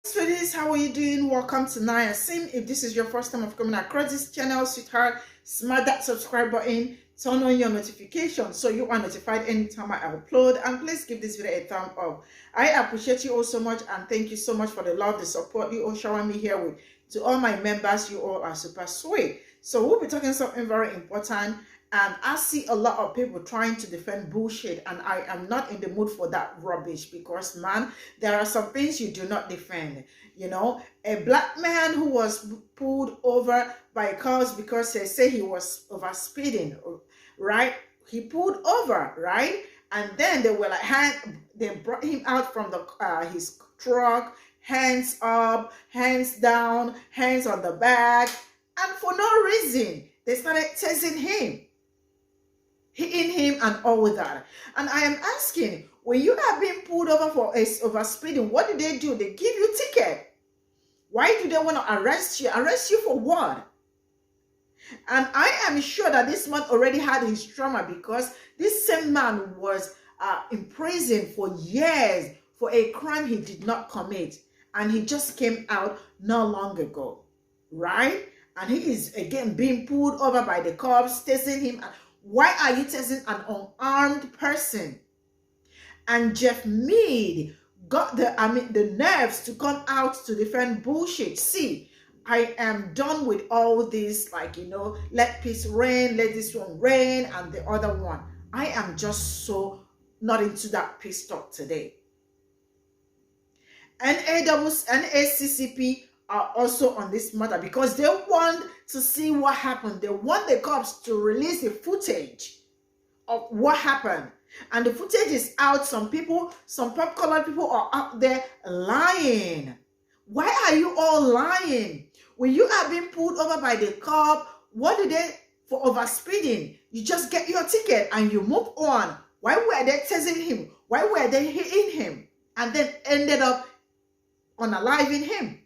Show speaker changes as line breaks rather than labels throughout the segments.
Sweeties, how are you doing? Welcome to Naya. If this is your first time of coming across this channel, sweetheart, smash that subscribe button, turn on your notifications so you are notified anytime I upload, and please give this video a thumb up. I appreciate you all so much, and thank you so much for the love, the support you all showing me here with. To all my members, you all are super sweet. So we'll be talking something very important, and I see a lot of people trying to defend bullshit, and I am not in the mood for that rubbish because, man, there are some things you do not defend. You know, a black man who was pulled over by cars because they say he was over speeding, right? He pulled over, right? And then they were like, they brought him out from the his truck, hands up, hands down, hands on the back, and for no reason, they started tasing him, hitting him and all that. And I am asking, when you have been pulled over for over speeding, what do? They give you ticket. Why do they want to arrest you? Arrest you for what? And I am sure that this man already had his trauma, because this same man was in prison for years for a crime he did not commit. And he just came out not long ago, right? And he is again being pulled over by the cops, tasing him. Why are you tasing an unarmed person? And Jeff Mead got the nerves to come out to defend bullshit. See, I am done with all this, like, you know, let peace reign, let this one reign, and the other one. I am just so not into that peace talk today. NACCP are also on this matter because they want to see what happened. They want the cops to release the footage of what happened. And the footage is out. Some people, some pop-colored people are out there lying. Why are you all lying? When you are being pulled over by the cop, what do they, for overspeeding? You just get your ticket and you move on. Why were they tasing him? Why were they hitting him? And then ended up unaliving him?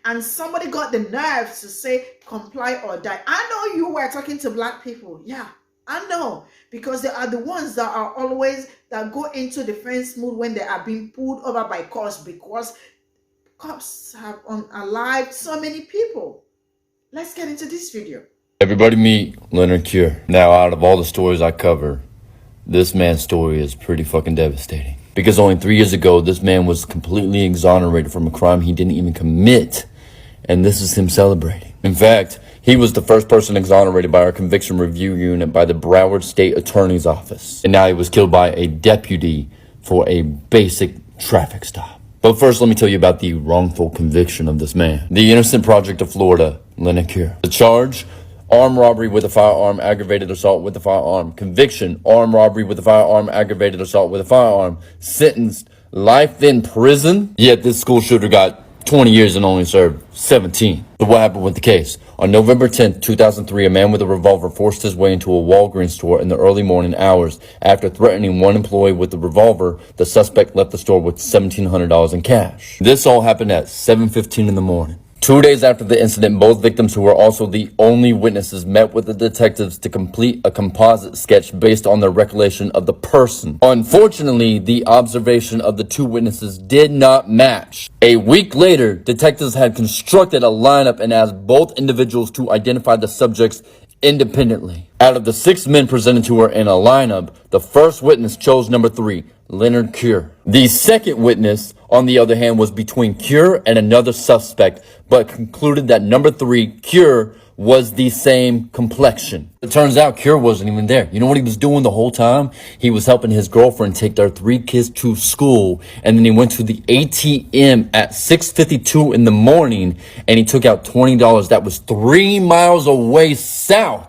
And somebody got the nerve to say, comply or die. I know you were talking to black people. Yeah, I know. Because they are the ones that are always, that go into defense mode when they are being pulled over by cops, because cops have unalived so many people. Let's get into this video.
Everybody meet Leonard Cure. Now, out of all the stories I cover, this man's story is pretty fucking devastating. Because only 3 years ago, this man was completely exonerated from a crime he didn't even commit. And this is him celebrating. In fact, he was the first person exonerated by our conviction review unit by the Broward State Attorney's Office. And now he was killed by a deputy for a basic traffic stop. But first, let me tell you about the wrongful conviction of this man. The Innocent Project of Florida, Leonard Cure. The charge: armed robbery with a firearm, aggravated assault with a firearm. Conviction: armed robbery with a firearm, aggravated assault with a firearm. Sentenced: life in prison. Yet this school shooter got 20 years and only served 17. So what happened with the case? On November 10th, 2003, a man with a revolver forced his way into a Walgreens store in the early morning hours. After threatening one employee with the revolver, the suspect left the store with $1,700 in cash. This all happened at 7:15 in the morning. 2 days after the incident, both victims, who were also the only witnesses, met with the detectives to complete a composite sketch based on their recollection of the person. Unfortunately, the observation of the two witnesses did not match. A week later, detectives had constructed a lineup and asked both individuals to identify the subjects independently. Out of the 6 men presented to her in a lineup, the first witness chose number 3, Leonard Cure. The second witness, on the other hand, was between Cure and another suspect, but concluded that number 3, Cure, was the same complexion. It turns out Cure wasn't even there. You know what he was doing the whole time? He was helping his girlfriend take their 3 kids to school, and then he went to the ATM at 6:52 in the morning, and he took out $20 that was 3 miles away south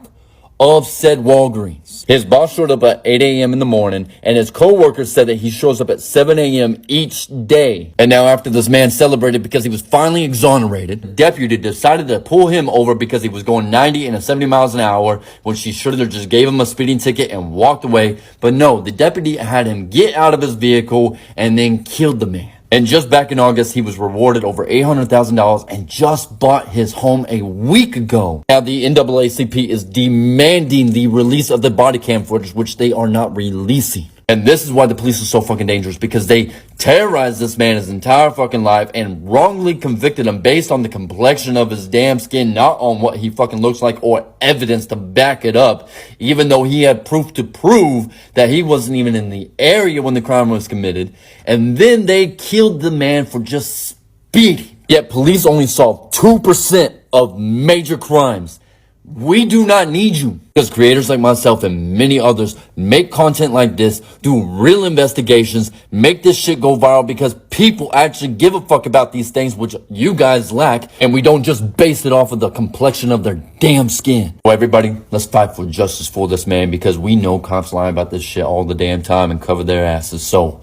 of said Walgreens. His boss showed up at 8 a.m. in the morning, and his co-workers said that he shows up at 7 a.m. each day. And now, after this man celebrated because he was finally exonerated, the deputy decided to pull him over because he was going 90 and 70 miles an hour, when she should have just gave him a speeding ticket and walked away. But no, the deputy had him get out of his vehicle and then killed the man. And just back in August, he was rewarded over $800,000 and just bought his home a week ago. Now, the NAACP is demanding the release of the body cam footage, which they are not releasing. And this is why the police are so fucking dangerous, because they terrorized this man his entire fucking life and wrongly convicted him based on the complexion of his damn skin, not on what he fucking looks like or evidence to back it up, even though he had proof to prove that he wasn't even in the area when the crime was committed. And then they killed the man for just speeding. Yet police only solve 2% of major crimes. We do not need you, because creators like myself and many others make content like this, do real investigations, make this shit go viral, because people actually give a fuck about these things, which you guys lack, and we don't just base it off of the complexion of their damn skin. So everybody, let's fight for justice for this man, because we know cops lie about this shit all the damn time and cover their asses. So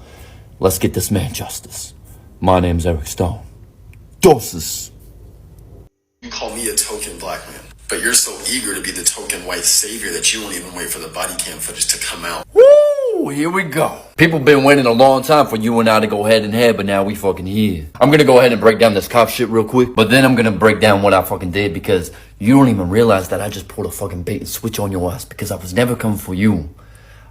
let's get this man justice. My name's Eric Stone. Doses.
You call me a token black man, but you're so eager to be the token white savior that you won't even wait for the body cam footage to come out.
Woo! Here we go. People been waiting a long time for you and I to go head and head, but now we fucking here. I'm gonna go ahead and break down this cop shit real quick, but then I'm gonna break down what I fucking did, because you don't even realize that I just pulled a fucking bait and switch on your ass, because I was never coming for you.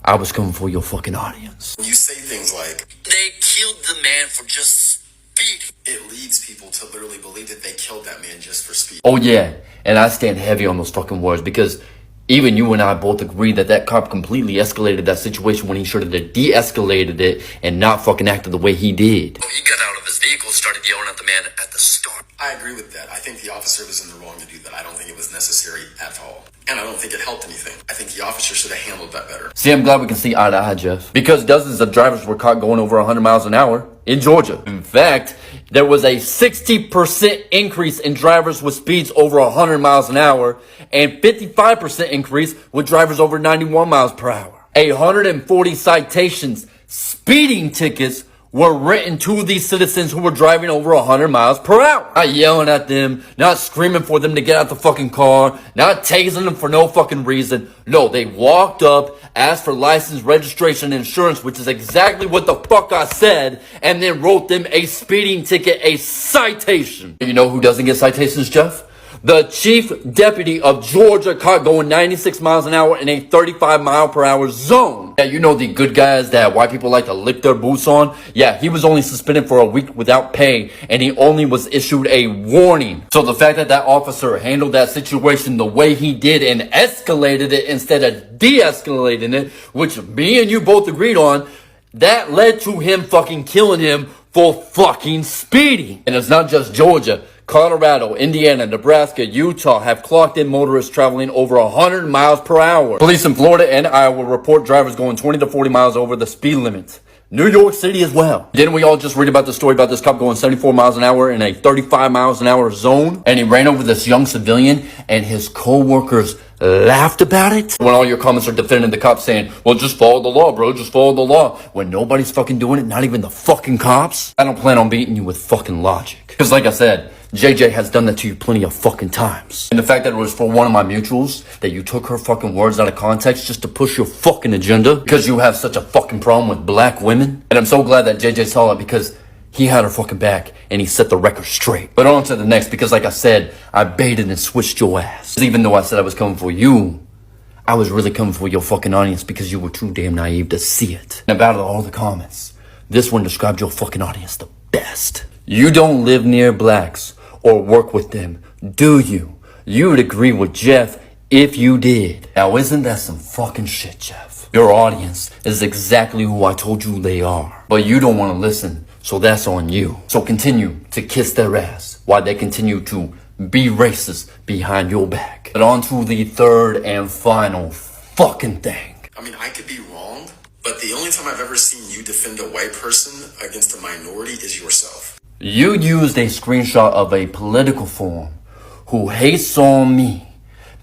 I was coming for your fucking audience.
When you say things like,
they killed the man for just speeding,
it leads people to literally believe that they killed that man just for speed.
Oh yeah, and I stand heavy on those fucking words, because even you and I both agree that that cop completely escalated that situation when he should have de-escalated it and not fucking acted the way he did.
He got out of his vehicle and started yelling at the man at the start.
I agree with that. I think the officer was in the wrong to do that. I don't think it was necessary at all. And I don't think it helped anything. I think the officer should have handled that better.
See, I'm glad we can see eye to eye, Jeff. Because dozens of drivers were caught going over 100 miles an hour in Georgia. In fact, there was a 60% increase in drivers with speeds over 100 miles an hour and 55% increase with drivers over 91 miles per hour. 140 citations, speeding tickets, were written to these citizens who were driving over 100 miles per hour. Not yelling at them, not screaming for them to get out the fucking car, not tasing them for no fucking reason. No, they walked up, asked for license, registration, and insurance, which is exactly what the fuck I said, and then wrote them a speeding ticket, a citation. You know who doesn't get citations, Jeff? The chief deputy of Georgia caught going 96 miles an hour in a 35 mile per hour zone. Yeah, you know the good guys that white people like to lick their boots on? Yeah, he was only suspended for a week without pay, and he only was issued a warning. So the fact that that officer handled that situation the way he did and escalated it instead of de-escalating it, which me and you both agreed on, that led to him fucking killing him for fucking speeding. And it's not just Georgia. Colorado, Indiana, Nebraska, Utah have clocked in motorists traveling over 100 miles per hour. Police in Florida and Iowa report drivers going 20 to 40 miles over the speed limit. New York City as well. Didn't we all just read about the story about this cop going 74 miles an hour in a 35 miles an hour zone? And he ran over this young civilian and his co-workers laughed about it? When all your comments are defending the cop saying, well, just follow the law, bro, just follow the law. When nobody's fucking doing it, not even the fucking cops. I don't plan on beating you with fucking logic. Because like I said, JJ has done that to you plenty of fucking times. And the fact that it was for one of my mutuals, that you took her fucking words out of context just to push your fucking agenda, because you have such a fucking problem with black women. And I'm so glad that JJ saw it, because he had her fucking back and he set the record straight. But on to the next, because like I said, I baited and switched your ass. Even though I said I was coming for you, I was really coming for your fucking audience, because you were too damn naive to see it. And about all the comments, this one described your fucking audience the best. You don't live near blacks or work with them, do you? You would agree with Jeff if you did. Now isn't that some fucking shit, Jeff? Your audience is exactly who I told you they are. But you don't want to listen, so that's on you. So continue to kiss their ass while they continue to be racist behind your back. But on to the third and final fucking thing.
I mean, I could be wrong, but the only time I've ever seen you defend a white person against a minority is yourself.
You used a screenshot of a political forum who hates on me,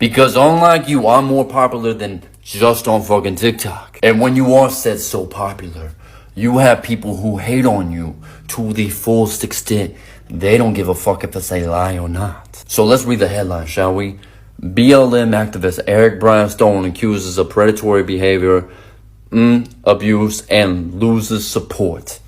because unlike you, I'm more popular than just on fucking TikTok. And when you are said so popular, you have people who hate on you to the fullest extent. They don't give a fuck if it's a lie or not. So let's read the headline, shall we? BLM activist Eric Brian Stone accuses of predatory behavior, abuse, and loses support.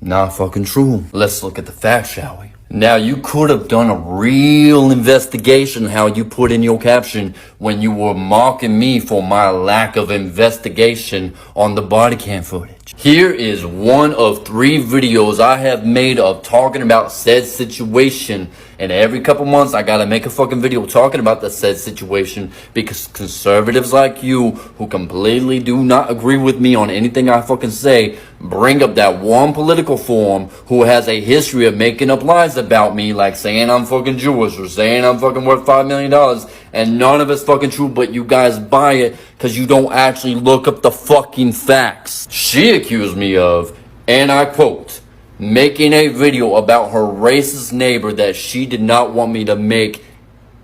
Not fucking true. Let's look at the facts, shall we? Now, you could have done a real investigation, how you put in your caption when you were mocking me for my lack of investigation on the body cam footage. Here is one of 3 videos I have made of talking about said situation. And every couple months, I gotta make a fucking video talking about the said situation because conservatives like you, who completely do not agree with me on anything I fucking say, bring up that one political forum who has a history of making up lies about me, like saying I'm fucking Jewish or saying I'm fucking worth $5 million, and none of it's fucking true, but you guys buy it because you don't actually look up the fucking facts. She accused me of, and I quote, making a video about her racist neighbor that she did not want me to make,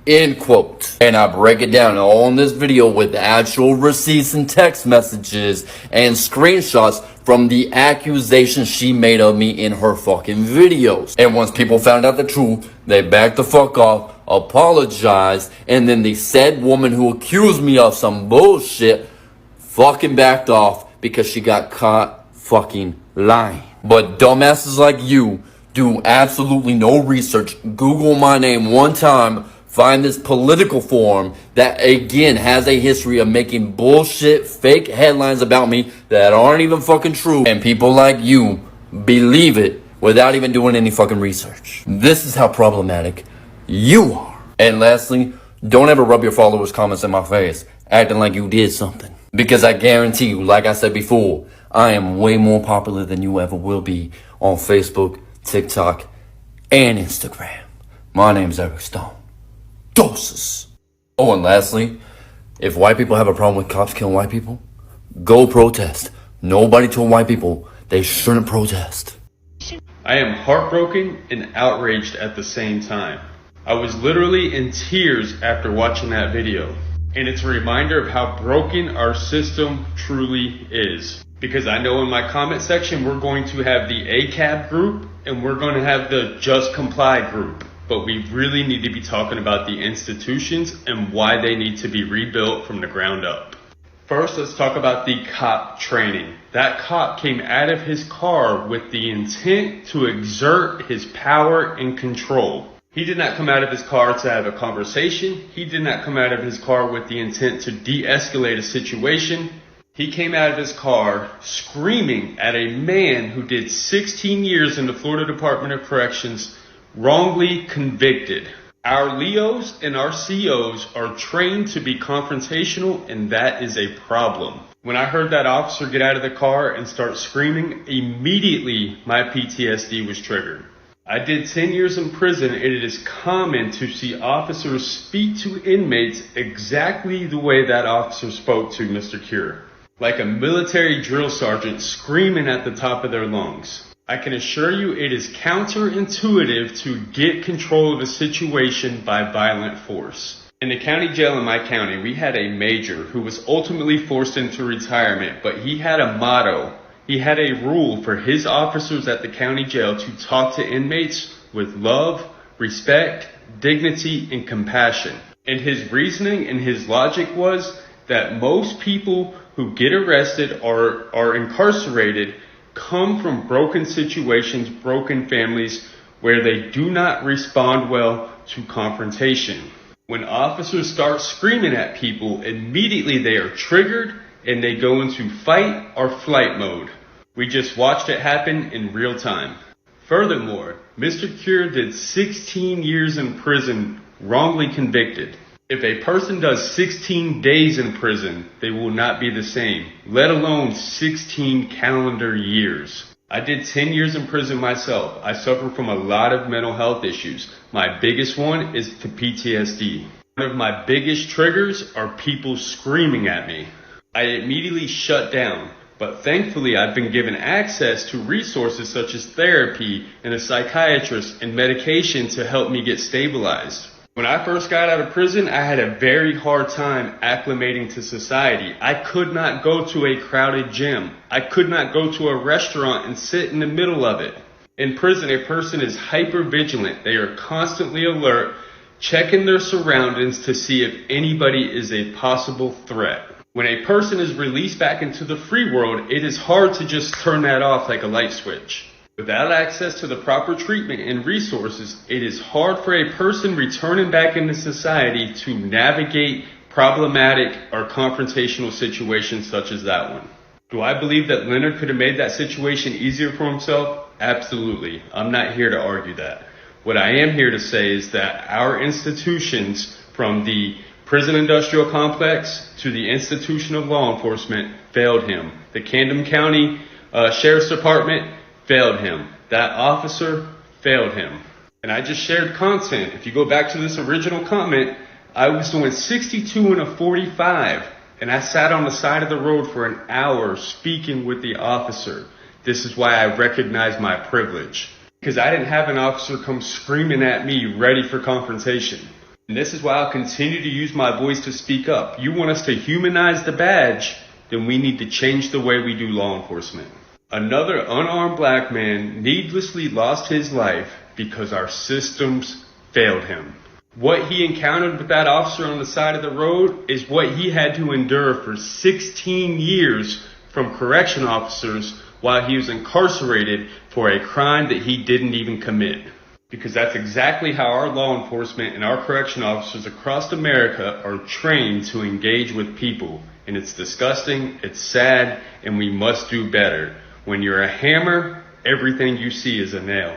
end quote. And I break it down all in this video with actual receipts and text messages and screenshots from the accusations she made of me in her fucking videos. And once people found out the truth, they backed the fuck off, apologized, and then the said woman who accused me of some bullshit fucking backed off because she got caught fucking lying. But dumbasses like you do absolutely no research. Google my name one time, find this political forum that again has a history of making bullshit fake headlines about me that aren't even fucking true, and people like you believe it without even doing any fucking research. This is how problematic you are. And lastly, don't ever rub your followers' comments in my face acting like you did something, because I guarantee you, like I said before, I am way more popular than you ever will be on Facebook, TikTok, and Instagram. My name's Eric Stone. Doses. Oh, and lastly, if white people have a problem with cops killing white people, go protest. Nobody told white people they shouldn't protest.
I am heartbroken and outraged at the same time. I was literally in tears after watching that video. And it's a reminder of how broken our system truly is. Because I know in my comment section, we're going to have the ACAB group and we're going to have the Just Comply group. But we really need to be talking about the institutions and why they need to be rebuilt from the ground up. First, let's talk about the cop training. That cop came out of his car with the intent to exert his power and control. He did not come out of his car to have a conversation. He did not come out of his car with the intent to de-escalate a situation. He came out of his car screaming at a man who did 16 years in the Florida Department of Corrections, wrongly convicted. Our Leos and our COs are trained to be confrontational, and that is a problem. When I heard that officer get out of the car and start screaming, immediately my PTSD was triggered. I did 10 years in prison, and it is common to see officers speak to inmates exactly the way that officer spoke to Mr. Cure. Like a military drill sergeant screaming at the top of their lungs. I can assure you it is counterintuitive to get control of a situation by violent force. In the county jail in my county, we had a major who was ultimately forced into retirement, but he had a motto. He had a rule for his officers at the county jail to talk to inmates with love, respect, dignity, and compassion. And his reasoning and his logic was that most people who get arrested or are incarcerated come from broken situations, broken families, where they do not respond well to confrontation. When officers start screaming at people, immediately they are triggered and they go into fight or flight mode. We just watched it happen in real time. Furthermore, Mr. Cure did 16 years in prison, wrongly convicted. If a person does 16 days in prison, they will not be the same, let alone 16 calendar years. I did 10 years in prison myself. I suffer from a lot of mental health issues. My biggest one is the PTSD. One of my biggest triggers are people screaming at me. I immediately shut down, but thankfully I've been given access to resources such as therapy and a psychiatrist and medication to help me get stabilized. When I first got out of prison, I had a very hard time acclimating to society. I could not go to a crowded gym. I could not go to a restaurant and sit in the middle of it. In prison, a person is hyper vigilant. They are constantly alert, checking their surroundings to see if anybody is a possible threat. When a person is released back into the free world, it is hard to just turn that off like a light switch. Without access to the proper treatment and resources, it is hard for a person returning back into society to navigate problematic or confrontational situations such as that one. Do I believe that Leonard could have made that situation easier for himself? Absolutely. I'm not here to argue that. What I am here to say is that our institutions, from the prison industrial complex to the institution of law enforcement, failed him. The Camden County Sheriff's Department failed him. That officer failed him. And I just shared content. If you go back to this original comment, I was doing 62 and a 45. And I sat on the side of the road for an hour speaking with the officer. This is why I recognize my privilege. Because I didn't have an officer come screaming at me ready for confrontation. And this is why I'll continue to use my voice to speak up. You want us to humanize the badge, then we need to change the way we do law enforcement. Another unarmed black man needlessly lost his life because our systems failed him. What he encountered with that officer on the side of the road is what he had to endure for 16 years from correction officers while he was incarcerated for a crime that he didn't even commit. Because that's exactly how our law enforcement and our correction officers across America are trained to engage with people. And it's disgusting, it's sad, and we must do better. When you're a hammer, everything you see is a nail.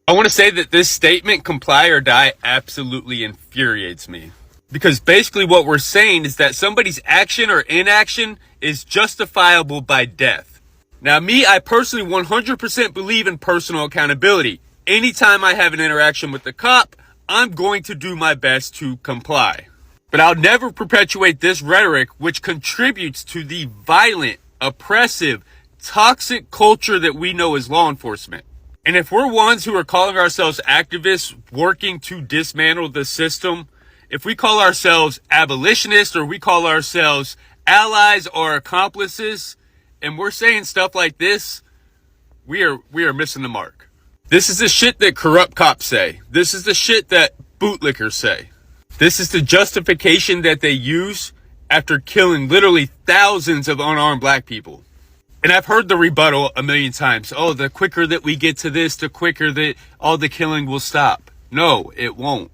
I want to say that this statement, comply or die, absolutely infuriates me. Because basically what we're saying is that somebody's action or inaction is justifiable by death. Now me, I personally 100% believe in personal accountability. Anytime I have an interaction with the cop, I'm going to do my best to comply. But I'll never perpetuate this rhetoric which contributes to the violent, oppressive, toxic culture that we know as law enforcement. And if we're ones who are calling ourselves activists working to dismantle the system, if we call ourselves abolitionists or we call ourselves allies or accomplices, and we're saying stuff like this, we are missing the mark. This is the shit that corrupt cops say. This is the shit that bootlickers say. This is the justification that they use after killing literally thousands of unarmed black people. And I've heard the rebuttal a million times. Oh, the quicker that we get to this, the quicker that all the killing will stop. No, it won't.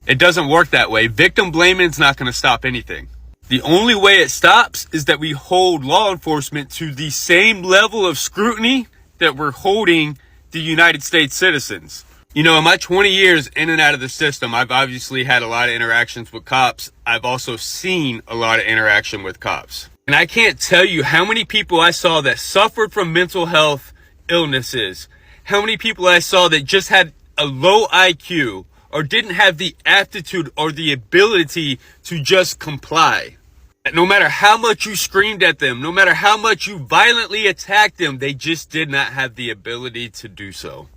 It doesn't work that way. Victim blaming is not going to stop anything. The only way it stops is that we hold law enforcement to the same level of scrutiny that we're holding the United States citizens. You know, in my 20 years in and out of the system, I've obviously had a lot of interactions with cops. I've also seen a lot of interaction with cops. And I can't tell you how many people I saw that suffered from mental health illnesses, how many people I saw that just had a low IQ or didn't have the aptitude or the ability to just comply. No matter how much you screamed at them, no matter how much you violently attacked them, they just did not have the ability to do so.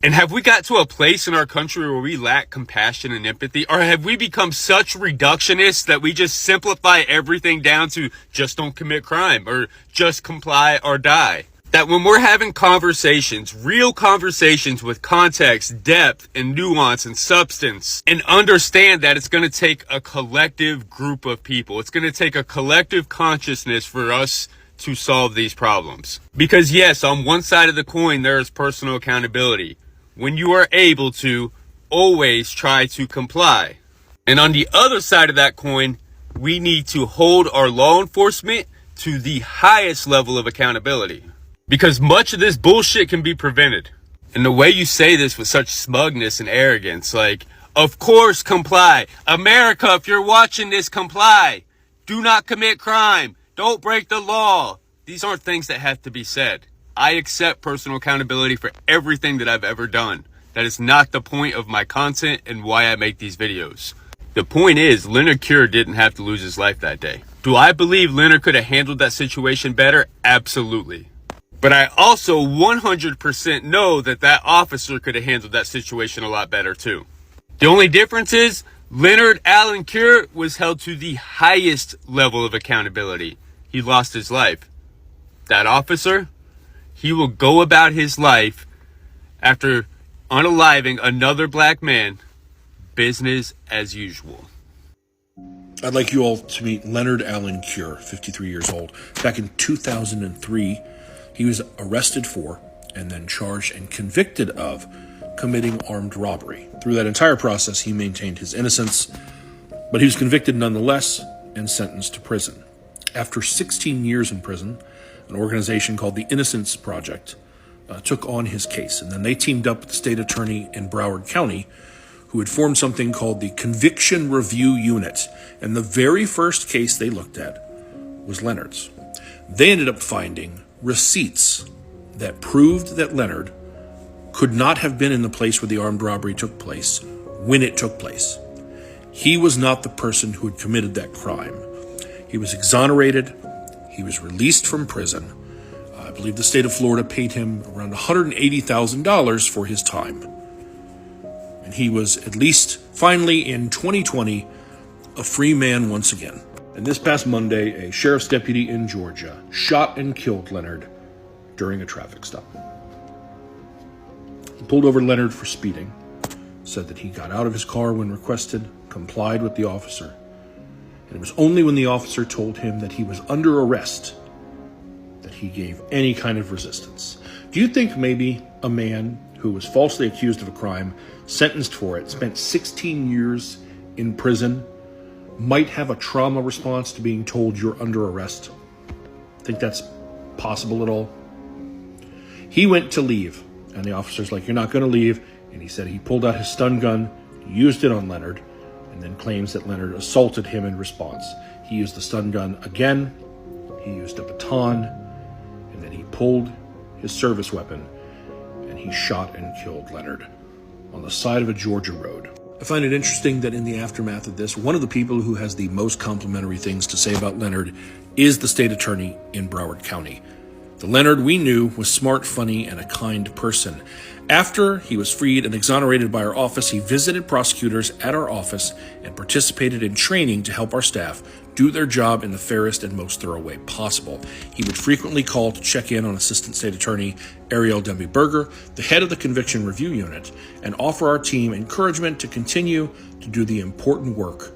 And have we got to a place in our country where we lack compassion and empathy? Or have we become such reductionists that we just simplify everything down to just don't commit crime or just comply or die? That when we're having conversations, real conversations with context, depth, and nuance and substance, and understand that it's going to take a collective group of people. It's going to take a collective consciousness for us to solve these problems. Because yes, on one side of the coin, there is personal accountability. When you are able to, always try to comply. And on the other side of that coin, we need to hold our law enforcement to the highest level of accountability. Because much of this bullshit can be prevented. And the way you say this with such smugness and arrogance, like, of course comply. America, if you're watching this, comply. Do not commit crime. Don't break the law. These aren't things that have to be said. I accept personal accountability for everything that I've ever done. That is not the point of my content and why I make these videos. The point is, Leonard Cure didn't have to lose his life that day. Do I believe Leonard could have handled that situation better? Absolutely. But I also 100% know that that officer could have handled that situation a lot better too. The only difference is Leonard Allen Cure was held to the highest level of accountability. He lost his life. That officer, he will go about his life after unaliving another black man, business as usual.
I'd like you all to meet Leonard Allen Cure, 53 years old. Back in 2003, he was arrested for and then charged and convicted of committing armed robbery. Through that entire process, he maintained his innocence, but he was convicted nonetheless and sentenced to prison. After 16 years in prison, an organization called the Innocence Project took on his case, and then they teamed up with the state attorney in Broward County, who had formed something called the Conviction Review Unit, and the very first case they looked at was Leonard's. They ended up finding receipts that proved that Leonard could not have been in the place where the armed robbery took place when it took place. He was not the person who had committed that crime. He was exonerated. He was released from prison. I believe the state of Florida paid him around $180,000 for his time. And he was, at least finally in 2020, a free man once again. And this past Monday, a sheriff's deputy in Georgia shot and killed Leonard during a traffic stop. He pulled over Leonard for speeding, said that he got out of his car when requested, complied with the officer, and it was only when the officer told him that he was under arrest that he gave any kind of resistance. Do you think maybe a man who was falsely accused of a crime, sentenced for it, spent 16 years in prison, might have a trauma response to being told you're under arrest? Think that's possible at all? He went to leave, and the officer's like, "You're not going to leave." And he said he pulled out his stun gun, used it on Leonard, and then claims that Leonard assaulted him in response. He used the stun gun again, he used a baton, and then he pulled his service weapon, and he shot and killed Leonard on the side of a Georgia road. I find it interesting that in the aftermath of this, one of the people who has the most complimentary things to say about Leonard is the state attorney in Broward County. The Leonard we knew was smart, funny, and a kind person. After he was freed and exonerated by our office, he visited prosecutors at our office and participated in training to help our staff do their job in the fairest and most thorough way possible. He would frequently call to check in on Assistant State Attorney Ariel Demby-Berger, the head of the Conviction Review Unit, and offer our team encouragement to continue to do the important work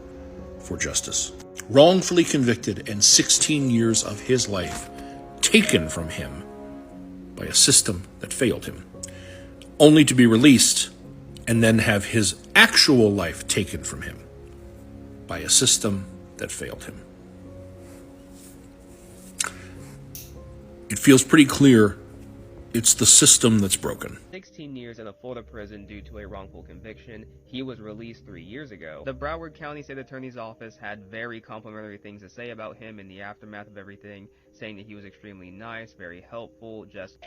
for justice. Wrongfully convicted and 16 years of his life taken from him by a system that failed him, only to be released and then have his actual life taken from him by a system that failed him. It feels pretty clear it's the system that's broken.
16 years in a Florida prison due to a wrongful conviction. He was released 3 years ago. The Broward County State Attorney's Office had very complimentary things to say about him in the aftermath of everything, saying that he was extremely nice, very helpful, just...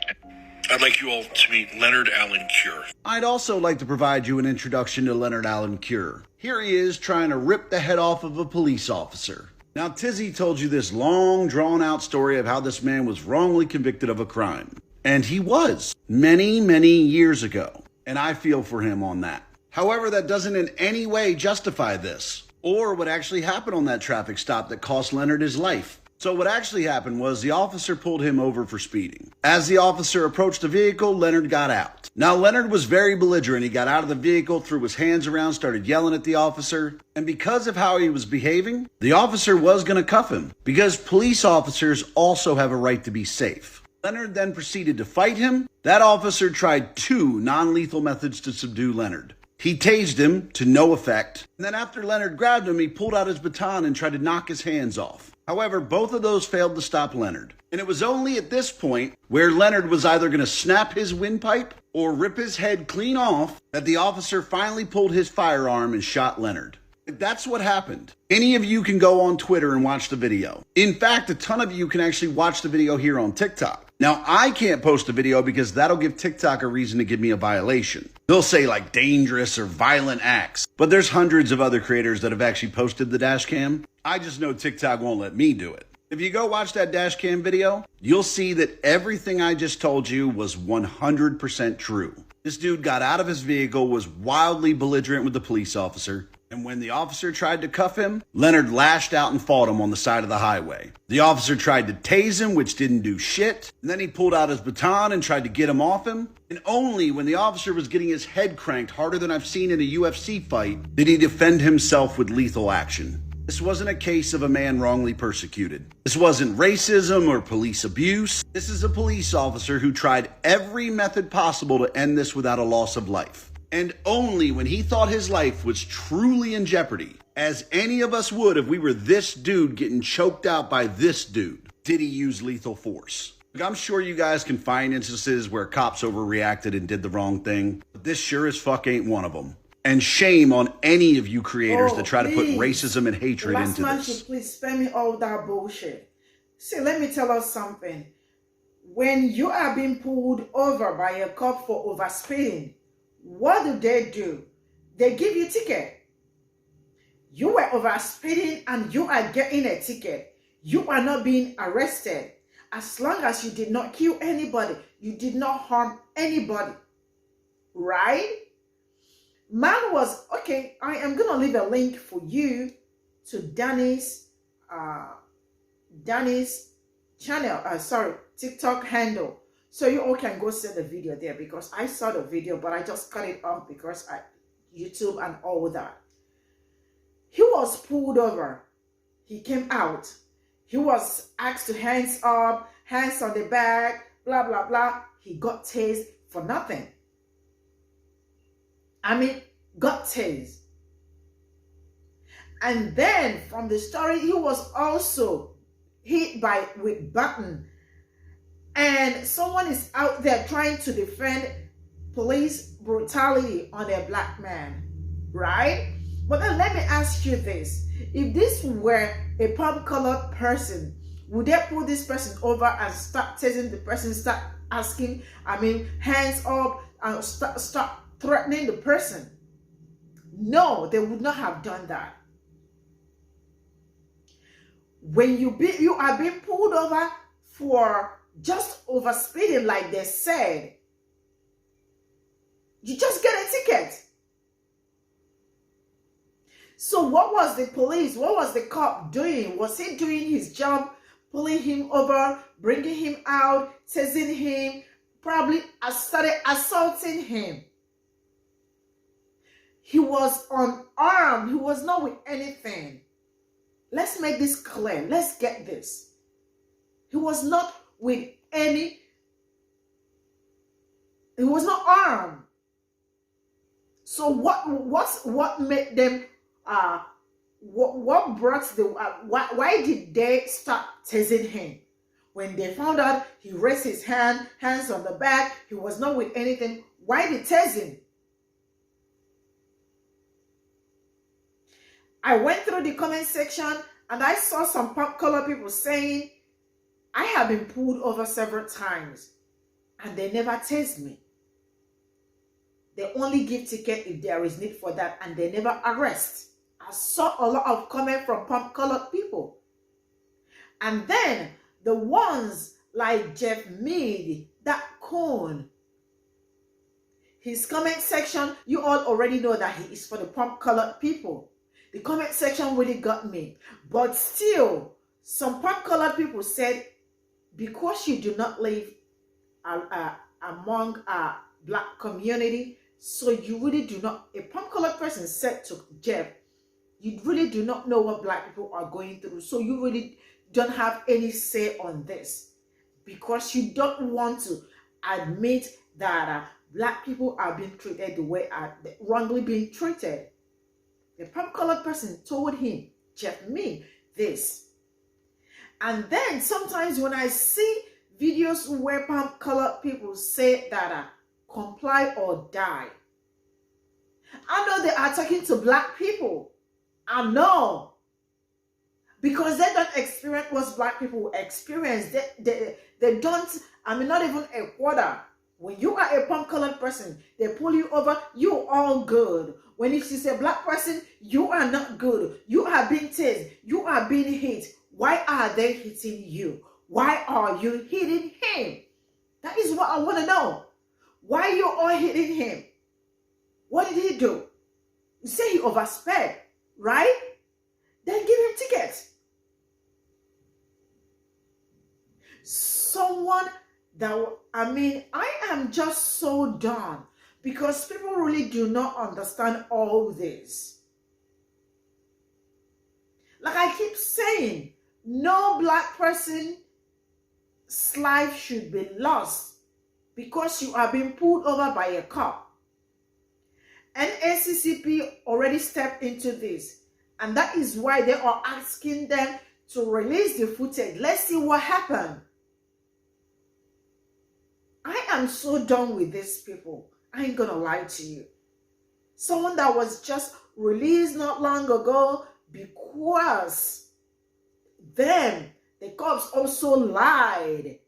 I'd like you all to meet Leonard Allen Cure.
I'd also like to provide you an introduction to Leonard Allen Cure. Here he is trying to rip the head off of a police officer. Now, Tizzy told you this long, drawn-out story of how this man was wrongly convicted of a crime. And he was, many, many years ago. And I feel for him on that. However, that doesn't in any way justify this, or what actually happened on that traffic stop that cost Leonard his life. So what actually happened was the officer pulled him over for speeding. As the officer approached the vehicle, Leonard got out. Now, Leonard was very belligerent. He got out of the vehicle, threw his hands around, started yelling at the officer. And because of how he was behaving, the officer was going to cuff him, because police officers also have a right to be safe. Leonard then proceeded to fight him. That officer tried 2 non-lethal methods to subdue Leonard. He tased him to no effect. And then after Leonard grabbed him, he pulled out his baton and tried to knock his hands off. However, both of those failed to stop Leonard. And it was only at this point, where Leonard was either going to snap his windpipe or rip his head clean off, that the officer finally pulled his firearm and shot Leonard. That's what happened. Any of you can go on Twitter and watch the video. In fact, a ton of you can actually watch the video here on TikTok. Now, I can't post a video because that'll give TikTok a reason to give me a violation. They'll say like dangerous or violent acts. But there's hundreds of other creators that have actually posted the dash cam. I just know TikTok won't let me do it. If you go watch that dash cam video, you'll see that everything I just told you was 100% true. This dude got out of his vehicle, was wildly belligerent with the police officer. And when the officer tried to cuff him, Leonard lashed out and fought him on the side of the highway. The officer tried to tase him, which didn't do shit. And then he pulled out his baton and tried to get him off him. And only when the officer was getting his head cranked harder than I've seen in a UFC fight did he defend himself with lethal action. This wasn't a case of a man wrongly persecuted. This wasn't racism or police abuse. This is a police officer who tried every method possible to end this without a loss of life. And only when he thought his life was truly in jeopardy, as any of us would if we were this dude getting choked out by this dude, did he use lethal force. I'm sure you guys can find instances where cops overreacted and did the wrong thing, but this sure as fuck ain't one of them. And shame on any of you creators that try to put racism and hatred into this.
Should please spare me all that bullshit. See, let me tell us something. When you are being pulled over by a cop for overspeeding, what do? They give you a ticket. You were overspeeding and you are getting a ticket. You are not being arrested. As long as you did not kill anybody, you did not harm anybody, right? Man was, okay, I am going to leave a link for you to Danny's channel, TikTok handle. So you all can go see the video there, because I saw the video, but I just cut it off because YouTube and all that. He was pulled over. He came out. He was asked to hands up, hands on the back, blah, blah, blah. He got tased for nothing. Got tased. And then from the story, he was also hit with baton. And someone is out there trying to defend police brutality on a black man, right? But then let me ask you this. If this were a palm-colored person, would they pull this person over and start tasing the person, start asking, hands up, and start threatening the person? No, they would not have done that. When you are being pulled over for just overspeeding, like they said, you just get a ticket. So what was the police, what was the cop doing? Was he doing his job, pulling him over, bringing him out, tasing him, probably started assaulting him? He was unarmed. He was not with anything. Let's make this clear. Let's get this. He was not with any. He was not armed. So what made them? What brought the? Why did they start tasing him? When they found out he raised his hands on the back, he was not with anything. Why did they tase him? I went through the comment section and I saw some pop-color people saying, I have been pulled over several times and they never tased me. They only give ticket if there is need for that, and they never arrest. I saw a lot of comment from pop-colored people. And then the ones like Jeff Mead, that coon, his comment section, you all already know that he is for the pop-colored people. The comment section really got me. But still, some pop-colored people said, because you do not live among a black community, so you really do not, a pop-colored person said to Jeff, you really do not know what black people are going through, so you really don't have any say on this, because you don't want to admit that black people are being treated the way wrongly being treated. The pop-colored person told him, Jeff, me, this. And then sometimes when I see videos where pop-colored people say that comply or die, I know they are talking to black people. I know. Because they don't experience what black people experience. They don't, not even a quarter. When you are a palm-colored person, they pull you over, you all good. When if she's a black person, you are not good. You are being tased. You are being hit. Why are they hitting you? Why are you hitting him? That is what I want to know. Why you all hitting him? What did he do? You say he oversped, right? Then give him tickets. Someone that, I am just so done, because people really do not understand all this. Like I keep saying, no black person's life should be lost because you are being pulled over by a cop. And NAACP already stepped into this. And that is why they are asking them to release the footage. Let's see what happened. I am so done with these people. I ain't gonna lie to you. Someone that was just released not long ago because then the cops also lied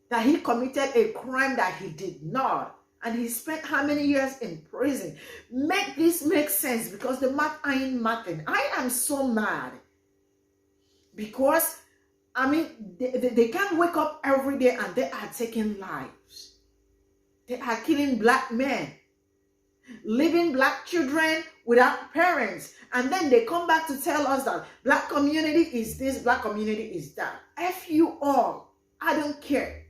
that he committed a crime that he did not. And he spent how many years in prison? Make this make sense, because the math ain't mathing. I am so mad. Because, I mean, they can't wake up every day and they are taking lives. They are killing black men. Leaving black children without parents. And then they come back to tell us that black community is this, black community is that. F you all. I don't care.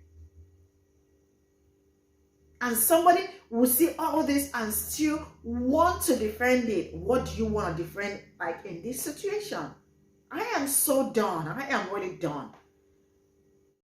And somebody will see all this and still want to defend it. What do you want to defend, like in this situation? I am so done. I am really done.